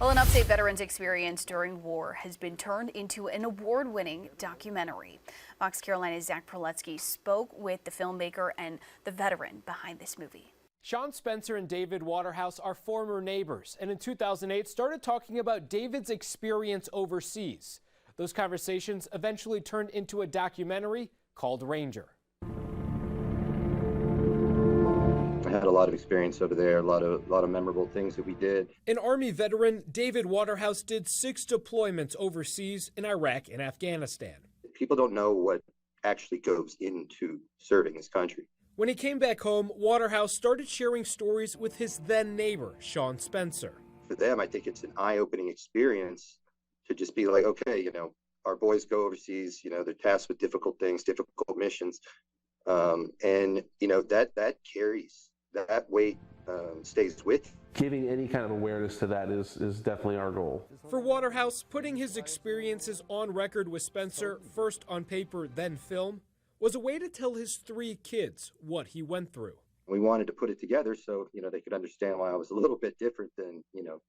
Well, an Upstate veteran's experience during war has been turned into an award-winning documentary. Fox Carolina's Zach Proletsky spoke with the filmmaker and the veteran behind this movie. Sean Spencer and David Waterhouse are former neighbors, and in 2008 started talking about David's experience overseas. Those conversations eventually turned into a documentary called Ranger. I had a lot of experience over there, a lot of memorable things that we did. An Army veteran, David Waterhouse did 6 deployments overseas in Iraq and Afghanistan. People don't know what actually goes into serving his country. When he came back home, Waterhouse started sharing stories with his then neighbor, Sean Spencer. For them, I think it's an eye-opening experience to just be like, okay, our boys go overseas, they're tasked with difficult things, difficult missions. And that carries, that weight stays with. Giving any kind of awareness to that is definitely our goal. For Waterhouse, putting his experiences on record with Spencer, first on paper, then film, was a way to tell his 3 kids what he went through. We wanted to put it together so, they could understand why I was a little bit different than,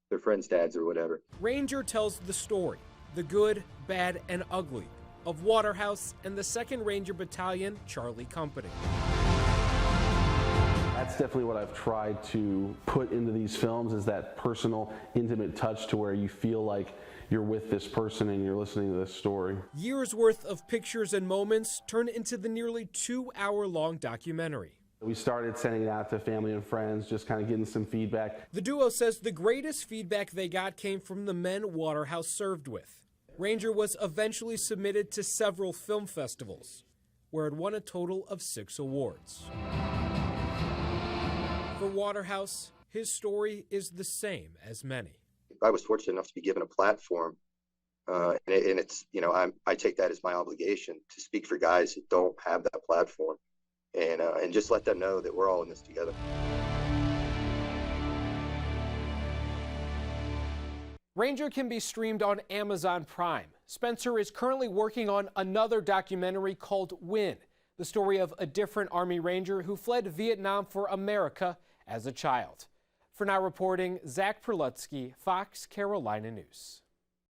their friends' dads or whatever. Ranger tells the story, the good, bad, and ugly, of Waterhouse and the 2nd Ranger Battalion, Charlie Company. That's definitely what I've tried to put into these films, is that personal, intimate touch to where you feel like you're with this person and you're listening to this story. Years worth of pictures and moments turned into the nearly 2-hour-long documentary. We started sending it out to family and friends, just kind of getting some feedback. The duo says the greatest feedback they got came from the men Waterhouse served with. Ranger was eventually submitted to several film festivals, where it won a total of 6 awards. For Waterhouse, his story is the same as many. I was fortunate enough to be given a platform, and it's, I take that as my obligation to speak for guys that don't have that platform, and just let them know that we're all in this together. Ranger can be streamed on Amazon Prime. Spencer is currently working on another documentary called Win, the story of a different Army Ranger who fled Vietnam for America as a child. For Now reporting, Zach Proletsky, Fox Carolina News.